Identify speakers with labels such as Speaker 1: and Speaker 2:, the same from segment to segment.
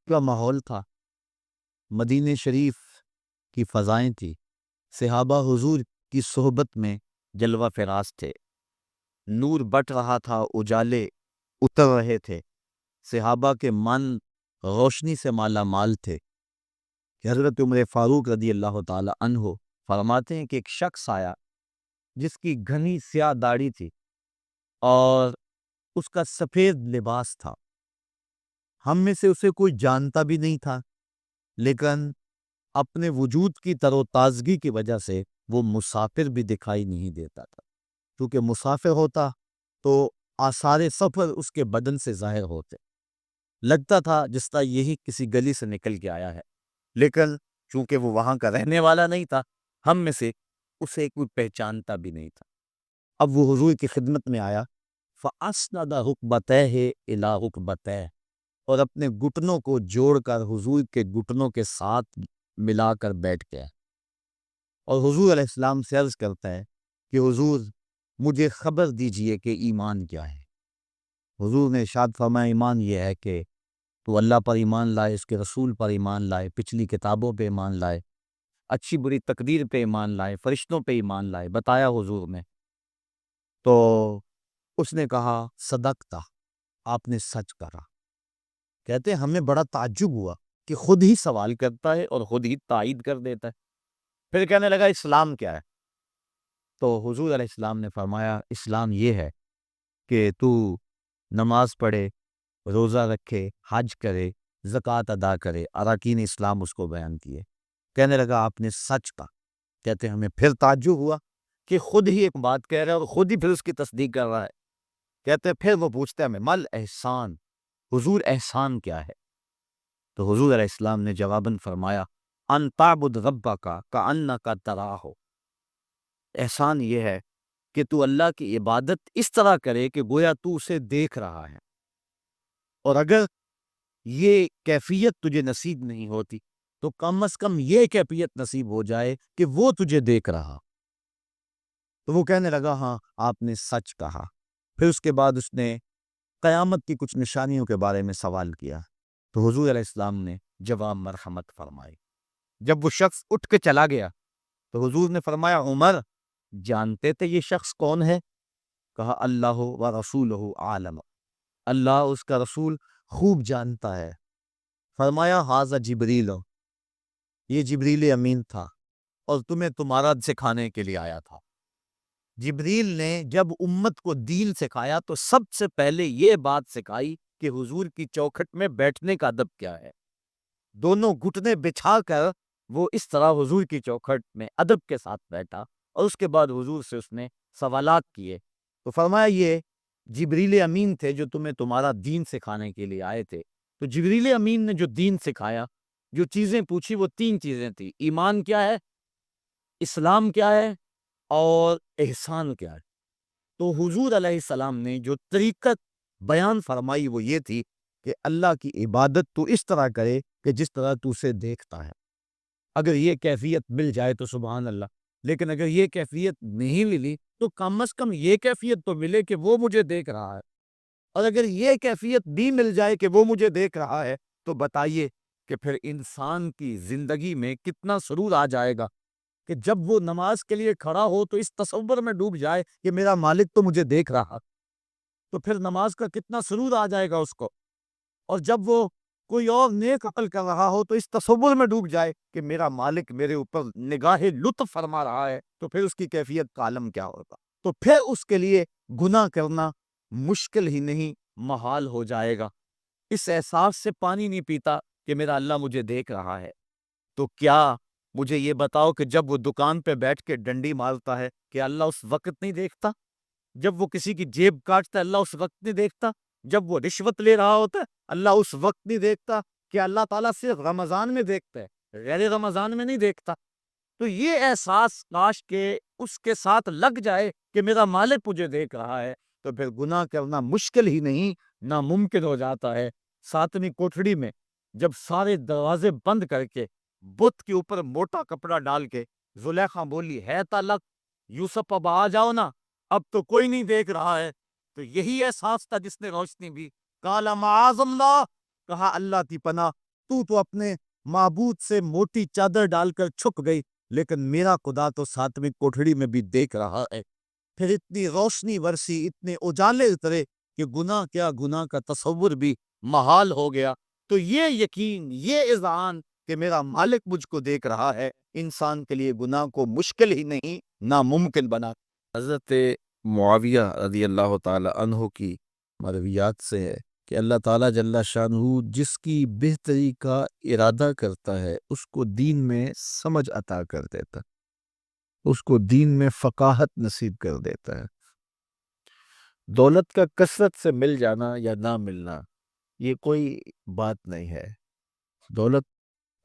Speaker 1: کا ماحول تھا، مدینہ شریف کی فضائیں تھی، صحابہ حضور کی صحبت میں جلوہ فراز تھے، نور بٹ رہا تھا، اجالے اتر رہے تھے، صحابہ کے من روشنی سے مالا مال تھے کہ حضرت عمر فاروق رضی اللہ تعالی عنہ فرماتے ہیں کہ ایک شخص آیا جس کی گھنی سیاہ داڑھی تھی اور اس کا سفید لباس تھا، ہم میں سے اسے کوئی جانتا بھی نہیں تھا، لیکن اپنے وجود کی تر و تازگی کی وجہ سے وہ مسافر بھی دکھائی نہیں دیتا تھا، کیونکہ مسافر ہوتا تو آثار سفر اس کے بدن سے ظاہر ہوتے، لگتا تھا جس طرح یہی کسی گلی سے نکل کے آیا ہے، لیکن چونکہ وہ وہاں کا رہنے والا نہیں تھا، ہم میں سے اسے کوئی پہچانتا بھی نہیں تھا۔ اب وہ حضور کی خدمت میں آیا، فَأَسْنَدَ رُكْبَتَيْهِ إِلَىٰ رُكْبَتَيْهِ، اور اپنے گھٹنوں کو جوڑ کر حضور کے گھٹنوں کے ساتھ ملا کر بیٹھ گیا، اور حضور علیہ السلام سے عرض کرتا ہے کہ حضور مجھے خبر دیجئے کہ ایمان کیا ہے۔ حضور نے ارشاد فرمایا ایمان یہ ہے کہ تو اللہ پر ایمان لائے، اس کے رسول پر ایمان لائے، پچھلی کتابوں پہ ایمان لائے، اچھی بری تقدیر پہ ایمان لائے، فرشتوں پہ ایمان لائے، بتایا حضور نے۔ تو اس نے کہا صدقتا، آپ نے سچ کہا۔ کہتے ہیں ہمیں بڑا تعجب ہوا کہ خود ہی سوال کرتا ہے اور خود ہی تائید کر دیتا ہے۔ پھر کہنے لگا اسلام کیا ہے؟ تو حضور علیہ السلام نے فرمایا اسلام یہ ہے کہ تو نماز پڑھے، روزہ رکھے، حج کرے، زکوٰۃ ادا کرے، اراکین اسلام اس کو بیان کیے۔ کہنے لگا آپ نے سچ کہا۔ کہتے ہیں ہمیں پھر تعجب ہوا کہ خود ہی ایک بات کہہ رہا ہے اور خود ہی پھر اس کی تصدیق کر رہا ہے۔ کہتے ہیں پھر وہ پوچھتے ہیں ہمیں مل احسان، حضور احسان کیا ہے؟ تو حضور علیہ السلام نے جواباً فرمایا ان تعبد ربک کأنک تراہ، احسان یہ ہے کہ تو اللہ کی عبادت اس طرح کرے کہ گویا تو اسے دیکھ رہا ہے، اور اگر یہ کیفیت تجھے نصیب نہیں ہوتی تو کم از کم یہ کیفیت نصیب ہو جائے کہ وہ تجھے دیکھ رہا۔ تو وہ کہنے لگا ہاں آپ نے سچ کہا۔ پھر اس کے بعد اس نے قیامت کی کچھ نشانیوں کے بارے میں سوال کیا، تو حضور علیہ السلام نے جواب مرحمت فرمائی۔ جب وہ شخص اٹھ کے چلا گیا تو حضور نے فرمایا عمر جانتے تھے یہ شخص کون ہے؟ کہا اللہ و رسولہ عالم، اللہ اس کا رسول خوب جانتا ہے۔ فرمایا ھذا جبریل، یہ جبریل امین تھا اور تمہیں تمہارا سکھانے کے لیے آیا تھا۔ جبریل نے جب امت کو دین سکھایا تو سب سے پہلے یہ بات سکھائی کہ حضور کی چوکھٹ میں بیٹھنے کا ادب کیا ہے۔ دونوں گھٹنے بچھا کر وہ اس طرح حضور کی چوکھٹ میں ادب کے ساتھ بیٹھا، اور اس کے بعد حضور سے اس نے سوالات کیے۔ تو فرمایا یہ جبریل امین تھے جو تمہیں تمہارا دین سکھانے کے لیے آئے تھے۔ تو جبریل امین نے جو دین سکھایا، جو چیزیں پوچھی وہ 3 چیزیں تھیں، ایمان کیا ہے، اسلام کیا ہے، اور احسان کیا ہے۔ تو حضور علیہ السلام نے جو طریقت بیان فرمائی وہ یہ تھی کہ اللہ کی عبادت تو اس طرح کرے کہ جس طرح تو اسے دیکھتا ہے۔ اگر یہ کیفیت مل جائے تو سبحان اللہ، لیکن اگر یہ کیفیت نہیں ملی تو کم از کم یہ کیفیت تو ملے کہ وہ مجھے دیکھ رہا ہے، اور اگر یہ کیفیت بھی مل جائے کہ وہ مجھے دیکھ رہا ہے تو بتائیے کہ پھر انسان کی زندگی میں کتنا سرور آ جائے گا کہ جب وہ نماز کے لیے کھڑا ہو تو اس تصور میں ڈوب جائے کہ میرا مالک تو مجھے دیکھ رہا، تو پھر نماز کا کتنا سرور آ جائے گا اس کو۔ اور جب وہ کوئی اور نیک عمل کر رہا ہو تو اس تصور میں ڈوب جائے کہ میرا مالک میرے اوپر نگاہ لطف فرما رہا ہے، تو پھر اس کی کیفیت کا عالم کیا ہوگا؟ تو پھر اس کے لیے گناہ کرنا مشکل ہی نہیں محال ہو جائے گا۔ اس احساس سے پانی نہیں پیتا کہ میرا اللہ مجھے دیکھ رہا ہے، تو کیا مجھے یہ بتاؤ کہ جب وہ دکان پہ بیٹھ کے ڈنڈی مارتا ہے کہ اللہ اس وقت نہیں دیکھتا؟ جب وہ کسی کی جیب کاٹتا ہے اللہ اس وقت نہیں دیکھتا؟ جب وہ رشوت لے رہا ہوتا ہے اللہ اس وقت نہیں دیکھتا؟ کہ اللہ تعالیٰ صرف رمضان میں دیکھتا ہے، غیر رمضان میں نہیں دیکھتا؟ تو یہ احساس کاش کہ اس کے ساتھ لگ جائے کہ میرا مالک مجھے دیکھ رہا ہے، تو پھر گناہ کرنا مشکل ہی نہیں ناممکن ہو جاتا ہے۔ 7ویں کوٹھڑی میں جب سارے دروازے بند کر کے بت کے اوپر موٹا کپڑا ڈال کے زلیخا بولی ہے تلک یوسف اب آ جاؤ نا، اب تو کوئی نہیں دیکھ رہا ہے، تو یہی احساس تھا جس نے روشنی بھی۔ قال معاذ اللہ، کہا اللہ کی پناہ تو اپنے معبود سے موٹی چادر ڈال کر چھپ گئی، لیکن میرا خدا تو ساتویں کوٹھڑی میں بھی دیکھ رہا ہے۔ پھر اتنی روشنی برسی، اتنے اجالے اترے کہ گناہ کیا، گناہ کا تصور بھی محال ہو گیا۔ تو یہ یقین، یہ اذعان کہ میرا مالک مجھ کو دیکھ رہا ہے، انسان کے لیے گناہ کو مشکل ہی نہیں ناممکن بنا۔ حضرت معاویہ رضی اللہ تعالی عنہ کی مرویات سے ہے کہ اللہ تعالیٰ جل شانہ جس کی بہتری کا ارادہ کرتا ہے اس کو دین میں سمجھ عطا کر دیتا ہے، اس کو دین میں فقاہت نصیب کر دیتا ہے۔ دولت کا کثرت سے مل جانا یا نہ ملنا یہ کوئی بات نہیں ہے۔ دولت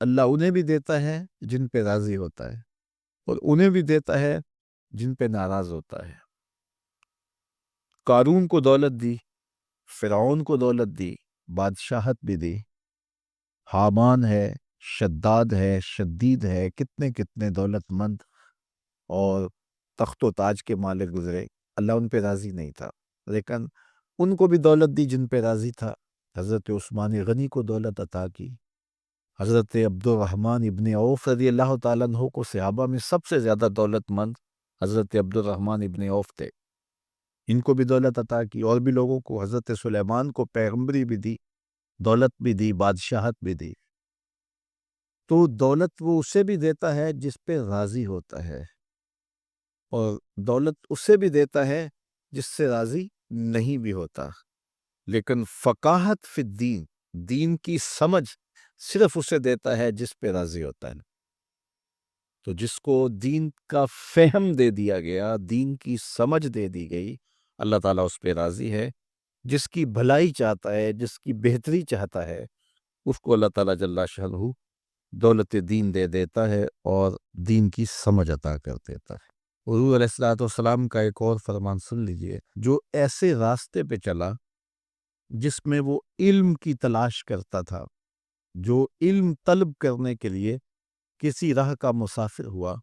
Speaker 1: اللہ انہیں بھی دیتا ہے جن پہ راضی ہوتا ہے، اور انہیں بھی دیتا ہے جن پہ ناراض ہوتا ہے۔ قارون کو دولت دی، فرعون کو دولت دی، بادشاہت بھی دی، حامان ہے، شداد ہے، شدید ہے، کتنے کتنے دولت مند اور تخت و تاج کے مالک گزرے، اللہ ان پہ راضی نہیں تھا، لیکن ان کو بھی دولت دی جن پہ راضی تھا۔ حضرت عثمان غنی کو دولت عطا کی، حضرت عبد الرحمن ابن عوف رضی اللہ تعالیٰ عنہ کو صحابہ میں سب سے زیادہ دولت مند حضرت عبد الرحمن ابن عوف تھے، ان کو بھی دولت عطا کی، اور بھی لوگوں کو، حضرت سلیمان کو پیغمبری بھی دی، دولت بھی دی، بادشاہت بھی دی۔ تو دولت وہ اسے بھی دیتا ہے جس پہ راضی ہوتا ہے، اور دولت اسے بھی دیتا ہے جس سے راضی نہیں بھی ہوتا، لیکن فقاہت فی الدین، دین کی سمجھ صرف اسے دیتا ہے جس پہ راضی ہوتا ہے۔ تو جس کو دین کا فہم دے دیا گیا، دین کی سمجھ دے دی گئی، اللہ تعالیٰ اس پہ راضی ہے۔ جس کی بھلائی چاہتا ہے، جس کی بہتری چاہتا ہے، اس کو اللہ تعالیٰ جل شانہ دولت دین دے دیتا ہے اور دین کی سمجھ عطا کر دیتا ہے۔ حضور علیہ الصلوۃ والسلام کا ایک اور فرمان سن لیجئے، جو ایسے راستے پہ چلا جس میں وہ علم کی تلاش کرتا تھا، جو علم طلب کرنے کے لیے کسی راہ کا مسافر ہوا،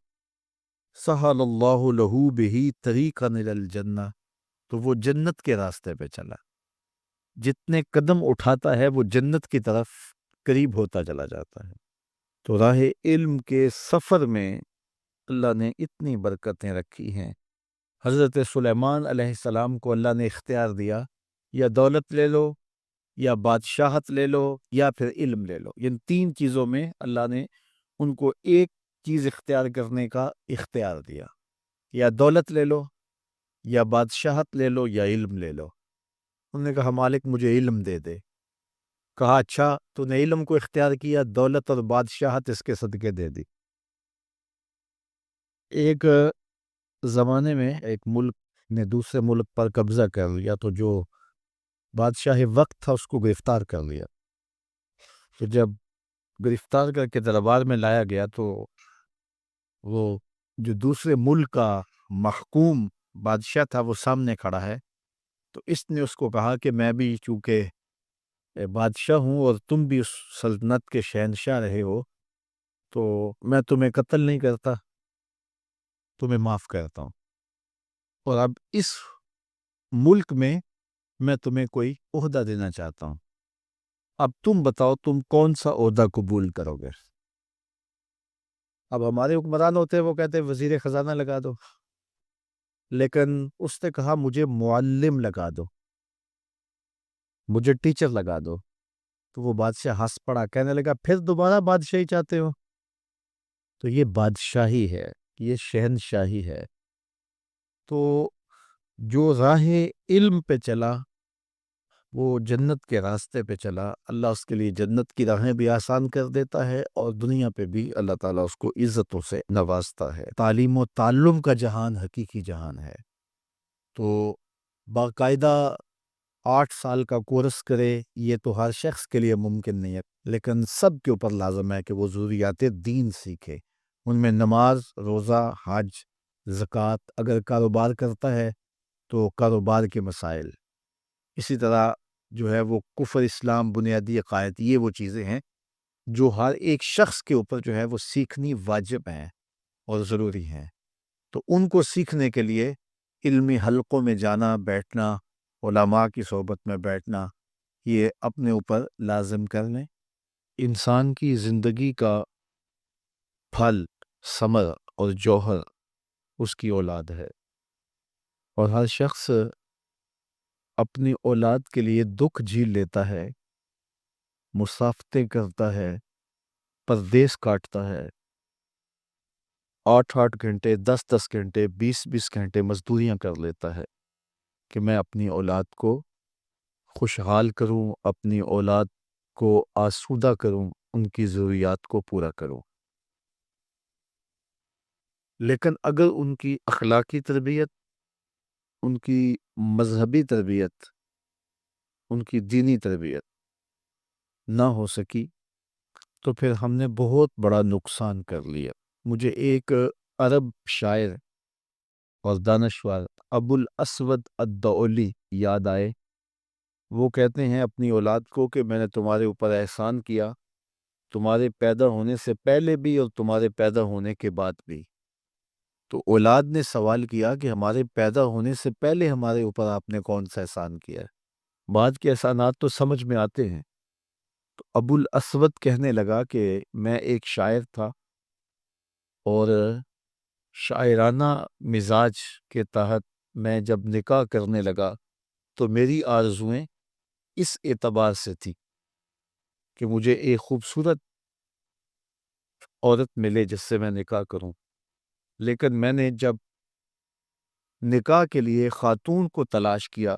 Speaker 1: سہل اللہ لہ بہ طریقا الی الجنہ، تو وہ جنت کے راستے پہ چلا، جتنے قدم اٹھاتا ہے وہ جنت کی طرف قریب ہوتا چلا جاتا ہے۔ تو راہ علم کے سفر میں اللہ نے اتنی برکتیں رکھی ہیں۔ حضرت سلیمان علیہ السلام کو اللہ نے اختیار دیا، یا دولت لے لو، یا بادشاہت لے لو، یا پھر علم لے لو، ان تین چیزوں میں اللہ نے ان کو ایک چیز اختیار کرنے کا اختیار دیا، یا دولت لے لو، یا بادشاہت لے لو، یا علم لے لو۔ انہوں نے کہا مالک مجھے علم دے دے۔ کہا اچھا تو نے علم کو اختیار کیا، دولت اور بادشاہت اس کے صدقے دے دی۔ ایک زمانے میں ایک ملک نے دوسرے ملک پر قبضہ کر لیا، تو جو بادشاہ وقت تھا اس کو گرفتار کر لیا۔ تو جب گرفتار کر کے دربار میں لایا گیا تو وہ جو دوسرے ملک کا محکوم بادشاہ تھا وہ سامنے کھڑا ہے، تو اس نے اس کو کہا کہ میں بھی چونکہ بادشاہ ہوں اور تم بھی اس سلطنت کے شہنشاہ رہے ہو، تو میں تمہیں قتل نہیں کرتا، تمہیں معاف کرتا ہوں، اور اب اس ملک میں تمہیں کوئی عہدہ دینا چاہتا ہوں، اب تم بتاؤ تم کون سا عہدہ قبول کرو گے۔ اب ہمارے حکمران ہوتے ہیں وہ کہتے ہیں وزیر خزانہ لگا دو، لیکن اس نے کہا مجھے معلم لگا دو، مجھے ٹیچر لگا دو۔ تو وہ بادشاہ ہنس پڑا، کہنے لگا پھر دوبارہ بادشاہی چاہتے ہو؟ تو یہ بادشاہی ہے، یہ شہنشاہی ہے۔ تو جو راہ علم پہ چلا وہ جنت کے راستے پہ چلا، اللہ اس کے لیے جنت کی راہیں بھی آسان کر دیتا ہے، اور دنیا پہ بھی اللہ تعالیٰ اس کو عزتوں سے نوازتا ہے۔ تعلیم و تعلم کا جہان حقیقی جہان ہے۔ تو باقاعدہ 8 سال کا کورس کرے یہ تو ہر شخص کے لیے ممکن نہیں ہے، لیکن سب کے اوپر لازم ہے کہ وہ ضروریات دین سیکھے، ان میں نماز، روزہ، حج، زکوٰۃ، اگر کاروبار کرتا ہے تو کاروبار کے مسائل، اسی طرح جو ہے وہ کفر، اسلام، بنیادی عقائد، یہ وہ چیزیں ہیں جو ہر ایک شخص کے اوپر جو ہے وہ سیکھنی واجب ہیں اور ضروری ہیں۔ تو ان کو سیکھنے کے لیے علمی حلقوں میں جانا، بیٹھنا، علماء کی صحبت میں بیٹھنا، یہ اپنے اوپر لازم کر لیں۔
Speaker 2: انسان کی زندگی کا پھل، ثمر اور جوہر اس کی اولاد ہے، اور ہر شخص اپنی اولاد کے لیے دکھ جھیل لیتا ہے، مسافتیں کرتا ہے، پردیس کاٹتا ہے، 8 8 گھنٹے، 10 10 گھنٹے، 20 20 گھنٹے مزدوریاں کر لیتا ہے کہ میں اپنی اولاد کو خوشحال کروں، اپنی اولاد کو آسودہ کروں، ان کی ضروریات کو پورا کروں۔ لیکن اگر ان کی اخلاقی تربیت، ان کی مذہبی تربیت، ان کی دینی تربیت نہ ہو سکی تو پھر ہم نے بہت بڑا نقصان کر لیا۔ مجھے ایک عرب شاعر اور دانشور ابو الاسود الدؤلی یاد آئے۔ وہ کہتے ہیں اپنی اولاد کو کہ میں نے تمہارے اوپر احسان کیا، تمہارے پیدا ہونے سے پہلے بھی اور تمہارے پیدا ہونے کے بعد بھی۔ تو اولاد نے سوال کیا کہ ہمارے پیدا ہونے سے پہلے ہمارے اوپر آپ نے کون سا احسان کیا ہے؟ بعد کے احسانات تو سمجھ میں آتے ہیں۔ تو ابو الاسود کہنے لگا کہ میں ایک شاعر تھا، اور شاعرانہ مزاج کے تحت میں جب نکاح کرنے لگا تو میری آرزوئیں اس اعتبار سے تھی کہ مجھے ایک خوبصورت عورت ملے جس سے میں نکاح کروں۔ لیکن میں نے جب نکاح کے لیے خاتون کو تلاش کیا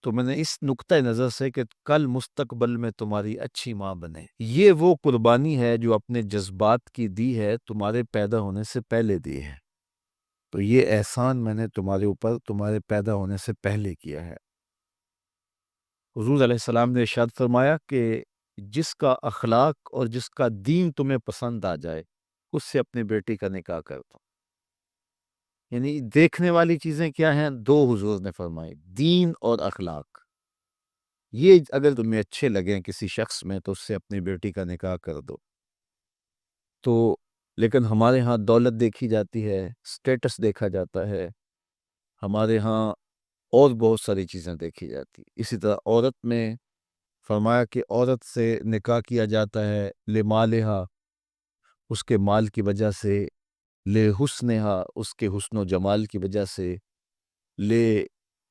Speaker 2: تو میں نے اس نقطۂ نظر سے کہ کل مستقبل میں تمہاری اچھی ماں بنے، یہ وہ قربانی ہے جو اپنے جذبات کی دی ہے، تمہارے پیدا ہونے سے پہلے دی ہے، تو یہ احسان میں نے تمہارے اوپر تمہارے پیدا ہونے سے پہلے کیا ہے۔ حضور علیہ السلام نے ارشاد فرمایا کہ جس کا اخلاق اور جس کا دین تمہیں پسند آ جائے اس سے اپنی بیٹی کا نکاح کر دو۔ یعنی دیکھنے والی چیزیں کیا ہیں؟ دو حضور نے فرمائی، دین اور اخلاق۔ یہ اگر تمہیں اچھے لگیں کسی شخص میں تو اس سے اپنی بیٹی کا نکاح کر دو۔ تو لیکن ہمارے ہاں دولت دیکھی جاتی ہے، سٹیٹس دیکھا جاتا ہے، ہمارے ہاں اور بہت ساری چیزیں دیکھی جاتی۔ اسی طرح عورت میں فرمایا کہ عورت سے نکاح کیا جاتا ہے لمالہا، اس کے مال کی وجہ سے، لے حسنہا، اس کے حسن و جمال کی وجہ سے، لے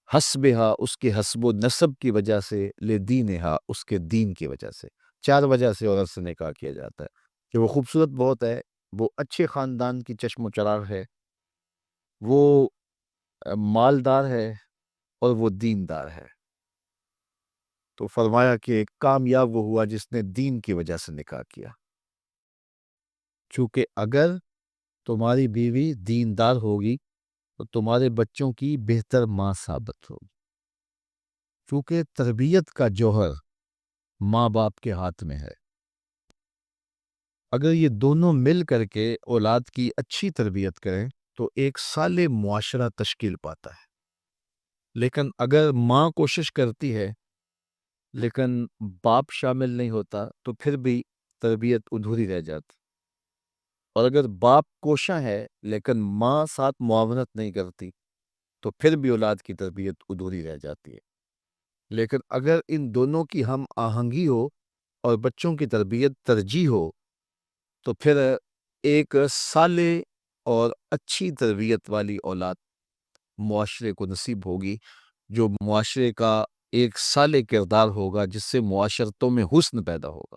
Speaker 2: حسبہا، اس کے حسب و نسب کی وجہ سے، لے دینہا، اس کے دین کی وجہ سے۔ 4 وجہ سے عورت سے نکاح کیا جاتا ہے کہ وہ خوبصورت بہت ہے، وہ اچھے خاندان کی چشم و چراغ ہے، وہ مالدار ہے، اور وہ دیندار ہے۔ تو فرمایا کہ کامیاب وہ ہوا جس نے دین کی وجہ سے نکاح کیا، چونکہ اگر تمہاری بیوی دیندار ہوگی تو تمہارے بچوں کی بہتر ماں ثابت ہوگی، چونکہ تربیت کا جوہر ماں باپ کے ہاتھ میں ہے۔ اگر یہ دونوں مل کر کے اولاد کی اچھی تربیت کریں تو ایک صالح معاشرہ تشکیل پاتا ہے۔ لیکن اگر ماں کوشش کرتی ہے لیکن باپ شامل نہیں ہوتا تو پھر بھی تربیت ادھوری رہ جاتی، اور اگر باپ کوشاں ہے لیکن ماں ساتھ معاونت نہیں کرتی تو پھر بھی اولاد کی تربیت ادھوری رہ جاتی ہے۔ لیکن اگر ان دونوں کی ہم آہنگی ہو اور بچوں کی تربیت ترجیح ہو تو پھر ایک صالح اور اچھی تربیت والی اولاد معاشرے کو نصیب ہوگی، جو معاشرے کا ایک صالح کردار ہوگا، جس سے معاشرتوں میں حسن پیدا ہوگا۔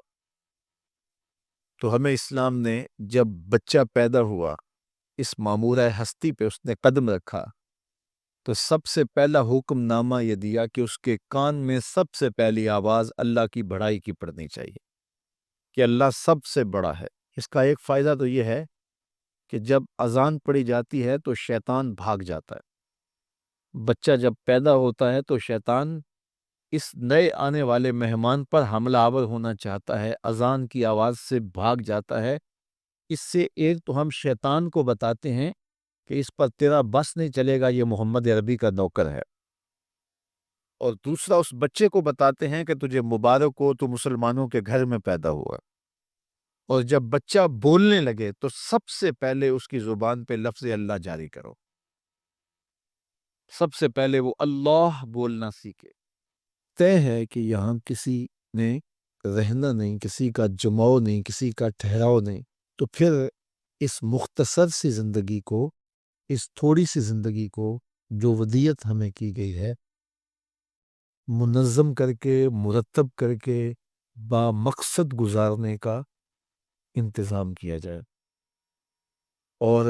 Speaker 2: تو ہمیں اسلام نے جب بچہ پیدا ہوا، اس معمورہ ہستی پہ اس نے قدم رکھا تو سب سے پہلا حکم نامہ یہ دیا کہ اس کے کان میں سب سے پہلی آواز اللہ کی بڑائی کی پڑنی چاہیے کہ اللہ سب سے بڑا ہے۔ اس کا ایک فائدہ تو یہ ہے کہ جب اذان پڑھی جاتی ہے تو شیطان بھاگ جاتا ہے۔ بچہ جب پیدا ہوتا ہے تو شیطان اس نئے آنے والے مہمان پر حملہ آور ہونا چاہتا ہے، اذان کی آواز سے بھاگ جاتا ہے۔ اس سے ایک تو ہم شیطان کو بتاتے ہیں کہ اس پر تیرا بس نہیں چلے گا، یہ محمد عربی کا نوکر ہے، اور دوسرا اس بچے کو بتاتے ہیں کہ تجھے مبارک ہو، تو مسلمانوں کے گھر میں پیدا ہوا۔ اور جب بچہ بولنے لگے تو سب سے پہلے اس کی زبان پہ لفظ اللہ جاری کرو، سب سے پہلے وہ اللہ بولنا سیکھے۔ طے ہے کہ یہاں کسی نے رہنا نہیں، کسی کا جماؤ نہیں، کسی کا ٹھہراؤ نہیں، تو پھر اس مختصر سی زندگی کو، اس تھوڑی سی زندگی کو جو ودیت ہمیں کی گئی ہے، منظم کر کے، مرتب کر کے، با مقصد گزارنے کا انتظام کیا جائے، اور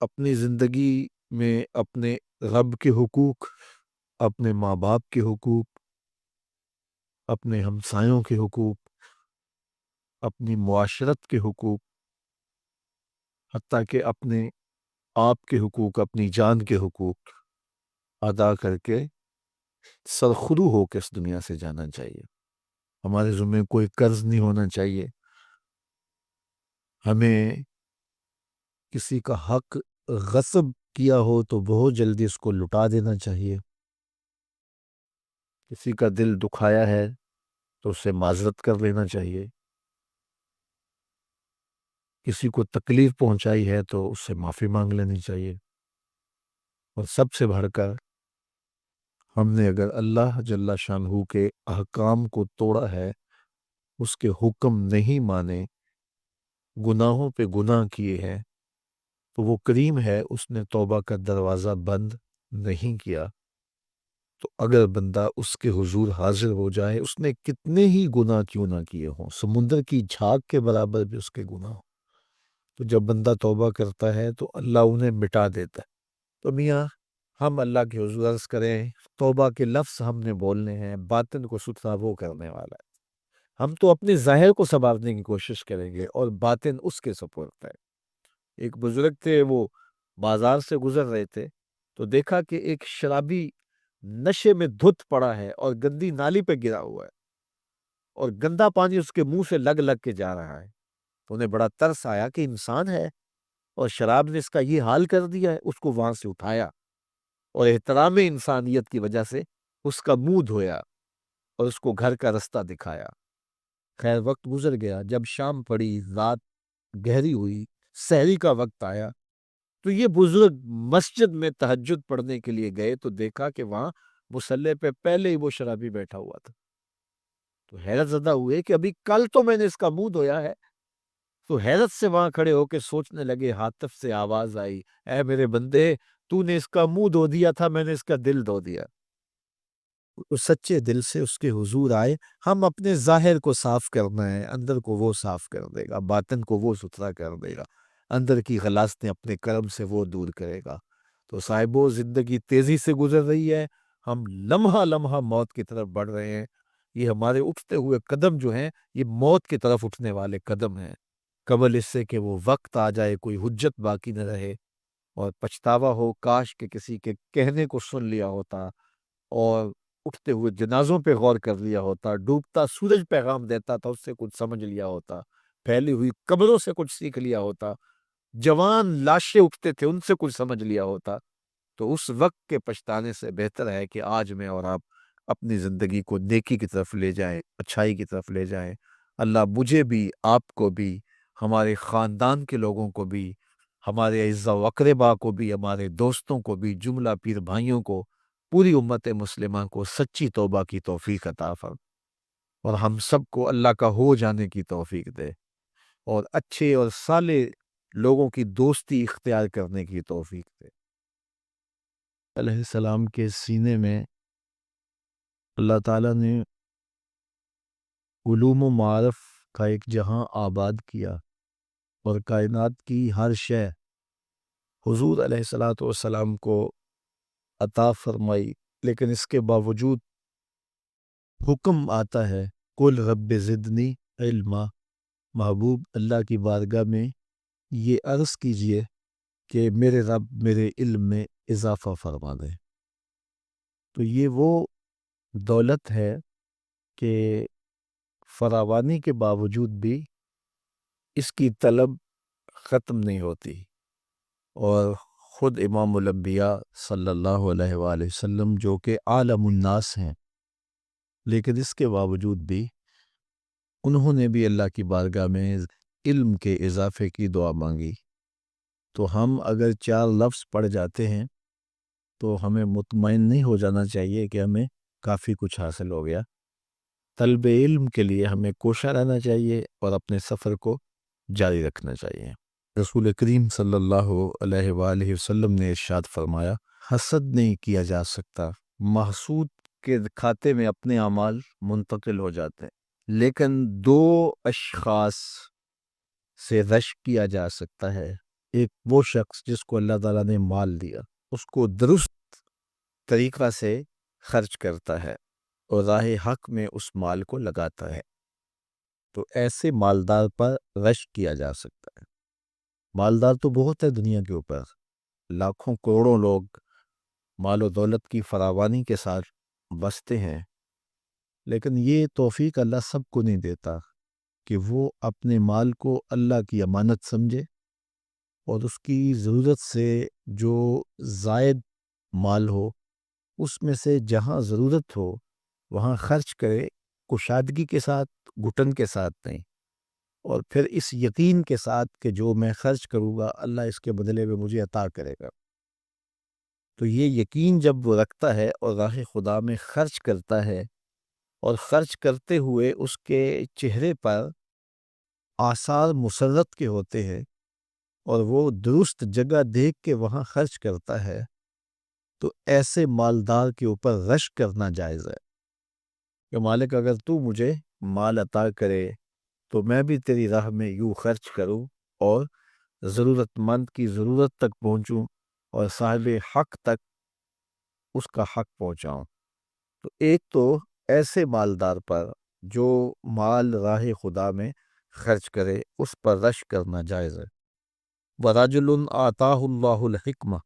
Speaker 2: اپنی زندگی میں اپنے رب کے حقوق، اپنے ماں باپ کے حقوق، اپنے ہمسایوں کے حقوق، اپنی معاشرت کے حقوق، حتیٰ کہ اپنے آپ کے حقوق، اپنی جان کے حقوق ادا کر کے سرخرو ہو کے اس دنیا سے جانا چاہیے۔ ہمارے ذمہ کوئی قرض نہیں ہونا چاہیے، ہمیں کسی کا حق غصب کیا ہو تو بہت جلدی اس کو لٹا دینا چاہیے، کسی کا دل دکھایا ہے تو اس سے معذرت کر لینا چاہیے، کسی کو تکلیف پہنچائی ہے تو اس سے معافی مانگ لینی چاہیے، اور سب سے بڑھ کر ہم نے اگر اللہ جل شانہ کے احکام کو توڑا ہے، اس کے حکم نہیں مانے، گناہوں پہ گناہ کیے ہیں، تو وہ کریم ہے، اس نے توبہ کا دروازہ بند نہیں کیا۔ تو اگر بندہ اس کے حضور حاضر ہو جائے، اس نے کتنے ہی گناہ کیوں نہ کیے ہوں، سمندر کی جھاگ کے برابر بھی اس کے گناہ ہوں، تو جب بندہ توبہ کرتا ہے تو اللہ انہیں مٹا دیتا ہے۔ تو میاں ہم اللہ کے حضور عرض کریں، توبہ کے لفظ ہم نے بولنے ہیں، باطن کو ستھرا وہ کرنے والا ہے۔ ہم تو اپنے ظاہر کو سنوارنے کی کوشش کریں گے اور باطن اس کے سپرد ہے۔ ایک بزرگ تھے، وہ بازار سے گزر رہے تھے تو دیکھا کہ ایک شرابی نشے میں دھت پڑا ہے اور گندی نالی پہ گرا ہوا ہے، اور گندا پانی اس کے منہ سے لگ لگ کے جا رہا ہے۔ تو انہیں بڑا ترس آیا کہ انسان ہے اور شراب نے اس کا یہ حال کر دیا ہے۔ اس کو وہاں سے اٹھایا اور احترام انسانیت کی وجہ سے اس کا منہ دھویا اور اس کو گھر کا رستہ دکھایا۔ خیر وقت گزر گیا، جب شام پڑی، رات گہری ہوئی، سحری کا وقت آیا، تو یہ بزرگ مسجد میں تہجد پڑھنے کے لیے گئے تو دیکھا کہ وہاں مصلی پہ پہلے ہی وہ شرابی بیٹھا ہوا تھا۔ تو حیرت زدہ ہوئے کہ ابھی کل تو میں نے اس کا منہ دھویا ہے۔ تو حیرت سے وہاں کھڑے ہو کے سوچنے لگے، ہاتف سے آواز آئی، اے میرے بندے، تو نے اس کا منہ دھو دیا تھا، میں نے اس کا دل دھو دیا۔ تو سچے دل سے اس کے حضور آئے، ہم اپنے ظاہر کو صاف کرنا ہے، اندر کو وہ صاف کر دے گا، باطن کو وہ ستھرا کر دے گا، اندر کی غلاظتیں اپنے کرم سے وہ دور کرے گا۔ تو صاحبو، زندگی تیزی سے گزر رہی ہے، ہم لمحہ لمحہ موت کی طرف بڑھ رہے ہیں۔ یہ ہمارے اٹھتے ہوئے قدم جو ہیں، یہ موت کی طرف اٹھنے والے قدم ہیں، قبل اس سے کہ وہ وقت آ جائے، کوئی حجت باقی نہ رہے اور پچھتاوا ہو، کاش کہ کسی کے کہنے کو سن لیا ہوتا اور اٹھتے ہوئے جنازوں پہ غور کر لیا ہوتا، ڈوبتا سورج پیغام دیتا تھا، اس سے کچھ سمجھ لیا ہوتا، پھیلی ہوئی قبروں سے کچھ سیکھ لیا ہوتا، جوان لاشیں اٹھتے تھے، ان سے کچھ سمجھ لیا ہوتا۔ تو اس وقت کے پچھتانے سے بہتر ہے کہ آج میں اور آپ اپنی زندگی کو نیکی کی طرف لے جائیں، اچھائی کی طرف لے جائیں۔ اللہ مجھے بھی، آپ کو بھی، ہمارے خاندان کے لوگوں کو بھی، ہمارے اعزا و اقربا کو بھی، ہمارے دوستوں کو بھی، جملہ پیر بھائیوں کو، پوری امت مسلمہ کو سچی توبہ کی توفیق عطا فرمائے، اور ہم سب کو اللہ کا ہو جانے کی توفیق دے، اور اچھے اور صالح لوگوں کی دوستی اختیار کرنے کی توفیق دے۔ علیہ السلام کے سینے میں اللہ تعالیٰ نے علوم و معارف کا ایک جہاں آباد کیا، اور کائنات کی ہر شے حضور علیہ السلام کو عطا فرمائی، لیکن اس کے باوجود حکم آتا ہے، قل رب زدنی علما، محبوب اللہ کی بارگاہ میں یہ عرض کیجئے کہ میرے رب میرے علم میں اضافہ فرما دے۔ تو یہ وہ دولت ہے کہ فراوانی کے باوجود بھی اس کی طلب ختم نہیں ہوتی، اور خود امام الانبیاء صلی اللہ علیہ وآلہ وسلم جو کہ عالم الناس ہیں، لیکن اس کے باوجود بھی انہوں نے بھی اللہ کی بارگاہ میں علم کے اضافے کی دعا مانگی۔ تو ہم اگر 4 لفظ پڑھ جاتے ہیں تو ہمیں مطمئن نہیں ہو جانا چاہیے کہ ہمیں کافی کچھ حاصل ہو گیا، طلب علم کے لیے ہمیں کوشاں رہنا چاہیے اور اپنے سفر کو جاری رکھنا چاہیے۔ رسول کریم صلی اللہ علیہ وآلہ وسلم نے ارشاد فرمایا، حسد نہیں کیا جا سکتا، محسود کے کھاتے میں اپنے اعمال منتقل ہو جاتے ہیں، لیکن دو اشخاص سے رشک کیا جا سکتا ہے۔ ایک وہ شخص جس کو اللہ تعالیٰ نے مال دیا، اس کو درست طریقہ سے خرچ کرتا ہے اور راہ حق میں اس مال کو لگاتا ہے، تو ایسے مالدار پر رشک کیا جا سکتا ہے۔ مالدار تو بہت ہے دنیا کے اوپر، لاکھوں کروڑوں لوگ مال و دولت کی فراوانی کے ساتھ بستے ہیں، لیکن یہ توفیق اللہ سب کو نہیں دیتا کہ وہ اپنے مال کو اللہ کی امانت سمجھے اور اس کی ضرورت سے جو زائد مال ہو اس میں سے جہاں ضرورت ہو وہاں خرچ کرے، کشادگی کے ساتھ، گھٹن کے ساتھ نہیں، اور پھر اس یقین کے ساتھ کہ جو میں خرچ کروں گا اللہ اس کے بدلے میں مجھے عطا کرے گا۔ تو یہ یقین جب وہ رکھتا ہے اور راہ خدا میں خرچ کرتا ہے، اور خرچ کرتے ہوئے اس کے چہرے پر آثار مسرت کے ہوتے ہیں اور وہ درست جگہ دیکھ کے وہاں خرچ کرتا ہے، تو ایسے مالدار کے اوپر رشک کرنا جائز ہے کہ مالک اگر تو مجھے مال عطا کرے تو میں بھی تیری راہ میں یوں خرچ کروں اور ضرورت مند کی ضرورت تک پہنچوں اور صاحب حق تک اس کا حق پہنچاؤں۔ تو ایک تو ایسے مالدار پر جو مال راہ خدا میں خرچ کرے اس پر رشک کرنا جائز ہے۔ وَرَجُلٌ آتَاهُ اللَّهُ الْحِكْمَةَ،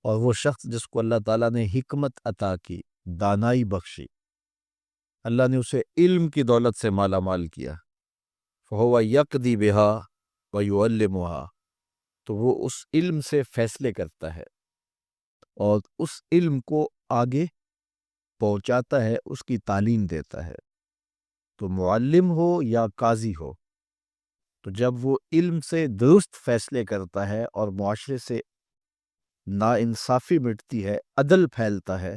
Speaker 2: اور وہ شخص جس کو اللہ تعالیٰ نے حکمت عطا کی، دانائی بخشی، اللہ نے اسے علم کی دولت سے مالا مال کیا، فَهُوَ يَقْضِي بِهَا وَيُعَلِّمُهَا، تو وہ اس علم سے فیصلے کرتا ہے اور اس علم کو آگے پہنچاتا ہے، اس کی تعلیم دیتا ہے۔ تو معلم ہو یا قاضی ہو، تو جب وہ علم سے درست فیصلے کرتا ہے اور معاشرے سے ناانصافی مٹتی ہے، عدل پھیلتا ہے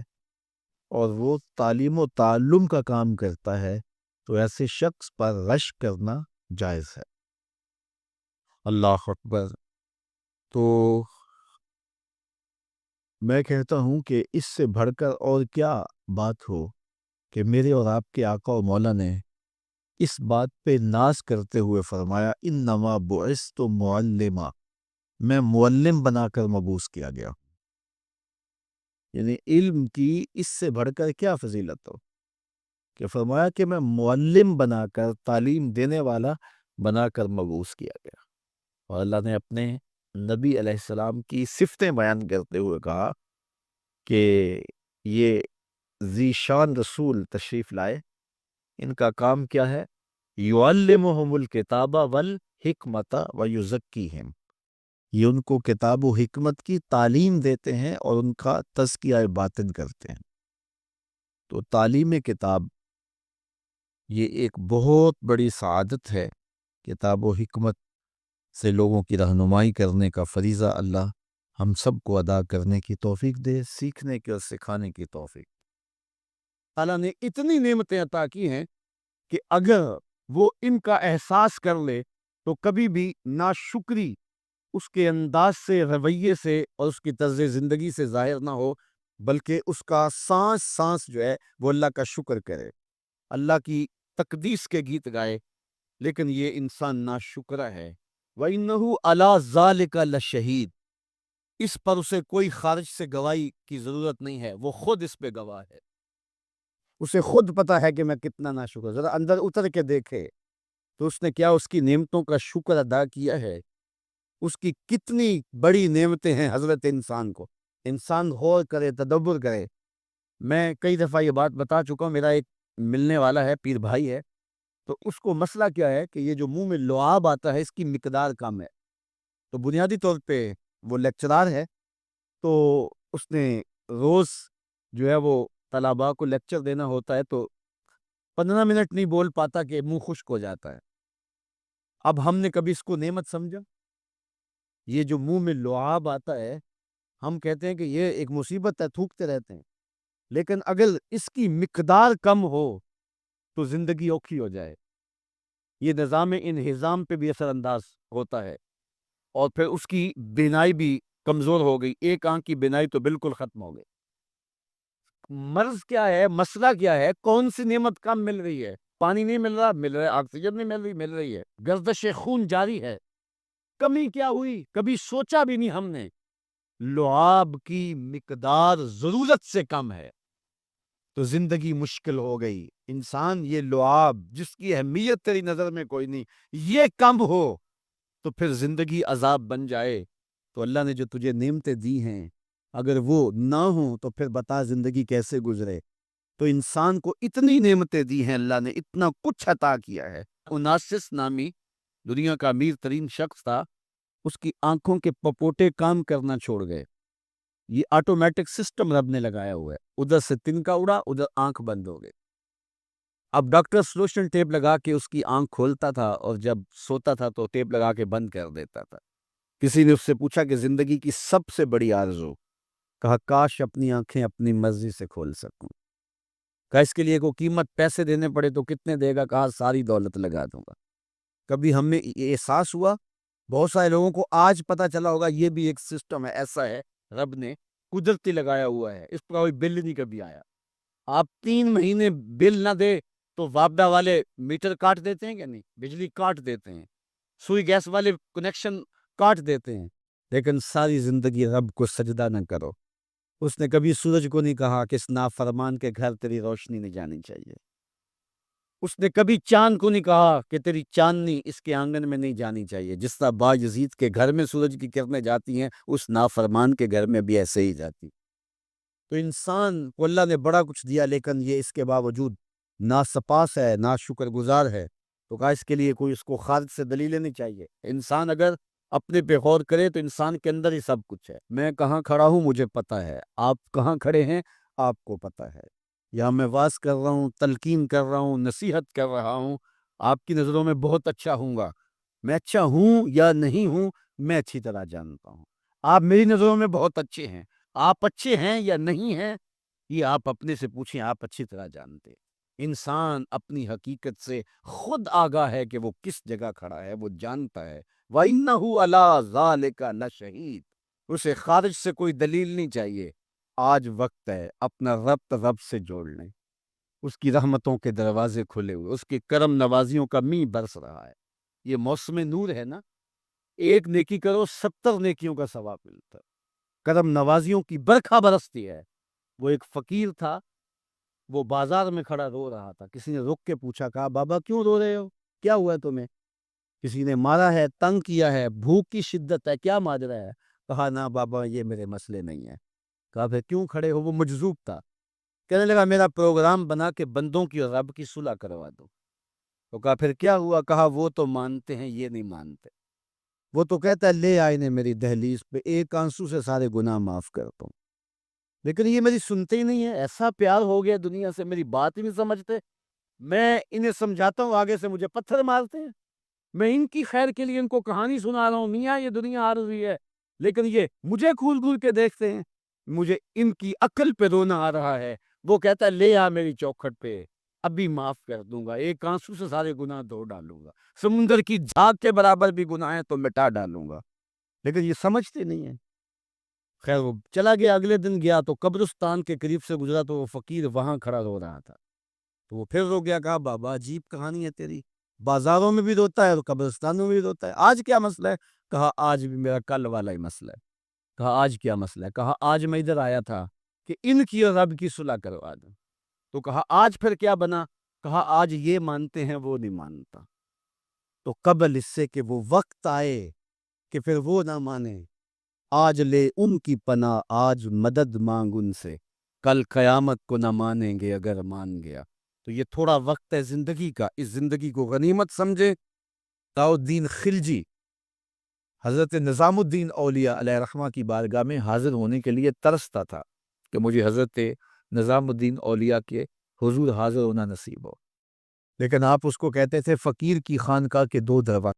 Speaker 2: اور وہ تعلیم و تعلم کا کام کرتا ہے، تو ایسے شخص پر رشک کرنا جائز ہے۔ اللہ اکبر۔ تو میں کہتا ہوں کہ اس سے بڑھ کر اور کیا بات ہو کہ میرے اور آپ کے آقا و مولا نے اس بات پہ ناز کرتے ہوئے فرمایا، انما بعثت معلما، میں معلم بنا کر مبعوث کیا گیا۔ یعنی علم کی اس سے بڑھ کر کیا فضیلت ہو کہ فرمایا کہ میں معلم بنا کر، تعلیم دینے والا بنا کر مبعوث کیا گیا۔ اور اللہ نے اپنے نبی علیہ السلام کی صفتیں بیان کرتے ہوئے کہا کہ یہ ذی شان رسول تشریف لائے، ان کا کام کیا ہے؟ یعلمہم الکتاب والحکمت ویزکیہم، یہ ان کو کتاب و حکمت کی تعلیم دیتے ہیں اور ان کا تزکیہ باطن کرتے ہیں۔ تو تعلیم کتاب یہ ایک بہت بڑی سعادت ہے۔ کتاب و حکمت سے لوگوں کی رہنمائی کرنے کا فریضہ اللہ ہم سب کو ادا کرنے کی توفیق دے، سیکھنے کی اور سکھانے کی توفیق۔ اللہ نے اتنی نعمتیں عطا کی ہیں کہ اگر وہ ان کا احساس کر لے تو کبھی بھی ناشکری اس کے انداز سے، رویے سے اور اس کی طرز زندگی سے ظاہر نہ ہو، بلکہ اس کا سانس سانس جو ہے وہ اللہ کا شکر کرے، اللہ کی تقدیس کے گیت گائے۔ لیکن یہ انسان ناشکرا ہے۔ وَإِنَّهُ عَلَى ذَلِكَ لَشَهِيدٌ، اس پر اسے کوئی خارج سے گواہی کی ضرورت نہیں ہے، وہ خود اس پہ گواہ ہے، اسے خود پتا ہے کہ میں کتنا ناشکر۔ ذرا اندر اتر کے دیکھے تو اس نے کیا اس کی نعمتوں کا شکر ادا کیا ہے، اس کی کتنی بڑی نعمتیں ہیں حضرت انسان کو۔ انسان غور کرے، تدبر کرے۔ میں کئی دفعہ یہ بات بتا چکا ہوں، میرا ایک ملنے والا ہے، پیر بھائی ہے، تو اس کو مسئلہ کیا ہے کہ یہ جو منہ میں لعاب آتا ہے اس کی مقدار کم ہے۔ تو بنیادی طور پہ وہ لیکچرار ہے، تو اس نے روز جو ہے وہ طلباء کو لیکچر دینا ہوتا ہے، تو 15 منٹ نہیں بول پاتا کہ منہ خشک ہو جاتا ہے۔ اب ہم نے کبھی اس کو نعمت سمجھا؟ یہ جو منہ میں لعاب آتا ہے، ہم کہتے ہیں کہ یہ ایک مصیبت ہے، تھوکتے رہتے ہیں، لیکن اگر اس کی مقدار کم ہو
Speaker 1: تو زندگی اوکھی ہو جائے. یہ نظام انہضام پہ بھی اثر انداز ہوتا ہے، اور پھر اس کی بینائی بھی کمزور ہو گئی. ایک آنکھ کی بینائی تو بالکل ختم ہو گئی. مرض کیا ہے، مسئلہ کیا ہے؟ کون سی نعمت کم مل رہی ہے؟ پانی نہیں مل رہا، مل رہا ہے. آکسیجن نہیں مل رہی ہے. گردش خون جاری ہے. کمی کیا ہوئی؟ کبھی سوچا بھی نہیں ہم نے. لعاب کی مقدار ضرورت سے کم ہے تو زندگی مشکل ہو گئی. انسان یہ لعاب جس کی اہمیت تیری نظر میں کوئی نہیں، یہ کم ہو تو پھر زندگی عذاب بن جائے. تو اللہ نے جو تجھے نعمتیں دی ہیں اگر وہ نہ ہوں تو پھر بتا زندگی کیسے گزرے. تو انسان کو اتنی نعمتیں دی ہیں اللہ نے، اتنا کچھ عطا کیا ہے. اوناسس نامی دنیا کا امیر ترین شخص تھا، اس کی آنکھوں کے پپوٹے کام کرنا چھوڑ گئے. یہ آٹومیٹک سسٹم رب نے لگایا ہوا ہے. ادھر سے تنکا اڑا، ادھر آنکھ بند ہو گئی. اب ڈاکٹر سلوشن ٹیپ لگا کے اس کی آنکھ کھولتا تھا اور جب سوتا تھا تو ٹیپ لگا کے بند کر دیتا تھا. کسی نے اس سے پوچھا کہ زندگی کی سب سے بڑی آرزو، کہا کاش اپنی آنکھیں اپنی مرضی سے کھول سکوں. کہا اس کے لیے کوئی قیمت پیسے دینے پڑے تو کتنے دے گا؟ کہا ساری دولت لگا دوں گا. کبھی ہمیں یہ احساس ہوا؟ بہت سارے لوگوں کو آج پتا چلا ہوگا یہ بھی ایک سسٹم ہے، ایسا ہے رب نے قدرتی لگایا ہوا ہے. اس پر کوئی بل نہیں کبھی آیا. آپ 3 مہینے بل نہ دے تو وابڈا والے میٹر کاٹ دیتے ہیں کہ نہیں؟ بجلی کاٹ دیتے ہیں. سوئی گیس والے کنیکشن کاٹ دیتے ہیں. لیکن ساری زندگی رب کو سجدہ نہ کرو. اس نے کبھی سورج کو نہیں کہا کہ اس نافرمان کے گھر تیری روشنی نہیں جانی چاہیے. اس نے کبھی چاند کو نہیں کہا کہ تیری چاندنی اس کے آنگن میں نہیں جانی چاہیے. جس طرح باجزید کے گھر میں سورج کی کرنیں جاتی ہیں، اس نافرمان کے گھر میں بھی ایسے ہی جاتی. تو انسان کو اللہ نے بڑا کچھ دیا، لیکن یہ اس کے باوجود ناسپاس ہے، ناشکر گزار ہے. تو کہا اس کے لیے کوئی اس کو خارج سے دلیل لینی چاہیے. انسان اگر اپنے پہ غور کرے تو انسان کے اندر ہی سب کچھ ہے. میں کہاں کھڑا ہوں مجھے پتا ہے، آپ کہاں کھڑے ہیں آپ کو پتا ہے. یا میں واز کر رہا ہوں، تلقین کر رہا ہوں، نصیحت کر رہا ہوں، آپ کی نظروں میں بہت اچھا ہوں گا. میں اچھا ہوں یا نہیں ہوں میں اچھی طرح جانتا ہوں. آپ میری نظروں میں بہت اچھے ہیں، آپ اچھے ہیں یا نہیں ہیں یہ آپ اپنے سے پوچھیں، آپ اچھی طرح جانتے. انسان اپنی حقیقت سے خود آگاہ ہے کہ وہ کس جگہ کھڑا ہے، وہ جانتا ہے. وَإِنَّهُ عَلَىٰ ذَٰلِكَ لَشَهِيدٌ. اسے خارج سے کوئی دلیل نہیں چاہیے. آج وقت ہے اپنا رب سے جوڑ لیں. اس کی رحمتوں کے دروازے کھلے ہوئے، اس کی کرم نوازیوں کا می برس رہا ہے. یہ موسم نور ہے نا. ایک نیکی کرو 70 نیکیوں کا ثواب ملتا ہے. کرم نوازیوں کی برکھا برستی ہے. وہ ایک فقیر تھا، وہ بازار میں کھڑا رو رہا تھا. کسی نے رک کے پوچھا، کہا بابا کیوں رو رہے ہو؟ کیا ہوا ہے تمہیں؟ کسی نے مارا ہے، تنگ کیا ہے، بھوک کی شدت ہے، کیا ماجرا ہے؟ کہا نہ بابا یہ میرے مسئلے نہیں ہیں. کہا پھر کیوں کھڑے ہو؟ وہ مجذوب تھا. کہنے لگا میرا پروگرام بنا کے بندوں کی اور رب کی صلح کروا دو. تو کہا پھر کیا ہوا؟ کہا وہ تو مانتے ہیں یہ نہیں مانتے. وہ تو کہتا ہے لے آئے نے میری دہلیز پہ، ایک آنسو سے سارے گناہ معاف کرتا ہوں. لیکن یہ میری سنتے ہی نہیں ہے. ایسا پیار ہو گیا دنیا سے، میری بات ہی نہیں سمجھتے. میں انہیں سمجھاتا ہوں، آگے سے مجھے پتھر مارتے ہیں. میں ان کی خیر کے لیے ان کو کہانی سنا رہا ہوں، میاں یہ دنیا عارضی ہے، لیکن یہ مجھے کھول کھول کے دیکھتے ہیں. مجھے ان کی عقل پہ رونا آ رہا ہے. وہ کہتا ہے لے آ میری چوکھٹ پہ، ابھی معاف کر دوں گا، ایک آنسو سے سارے گناہ دھو ڈالوں گا، سمندر کی جھاگ کے برابر بھی گناہ ہے تو مٹا ڈالوں گا. لیکن یہ سمجھتے نہیں ہیں. خیر وہ چلا گیا. اگلے دن گیا تو قبرستان کے قریب سے گزرا تو وہ فقیر وہاں کھڑا رو رہا تھا. تو وہ پھر رو گیا. کہا بابا عجیب کہانی ہے تیری، بازاروں میں بھی روتا ہے اور قبرستانوں میں بھی روتا ہے، آج کیا مسئلہ ہے؟ کہا آج بھی میرا کل والا ہی مسئلہ ہے. کہا آج کیا مسئلہ ہے؟ کہا آج میں ادھر آیا تھا کہ ان کی اور رب کی صلح کروا دوں. تو کہا آج پھر کیا بنا؟ کہا آج یہ مانتے ہیں وہ نہیں مانتا. تو قبل اس سے کہ وہ وقت آئے کہ پھر وہ نہ مانے، آج لے ان کی پناہ، آج مدد مانگ ان سے، کل قیامت کو نہ مانیں گے اگر مان گیا. تو یہ تھوڑا وقت ہے زندگی کا، اس زندگی کو غنیمت سمجھے. الدین خلجی حضرت نظام الدین اولیاء علیہ رحمہ کی بارگاہ میں حاضر ہونے کے لیے ترستا تھا کہ مجھے حضرت نظام الدین اولیاء کے حضور حاضر ہونا نصیب ہو. لیکن آپ اس کو کہتے تھے فقیر کی خانقاہ کے 2 دروازے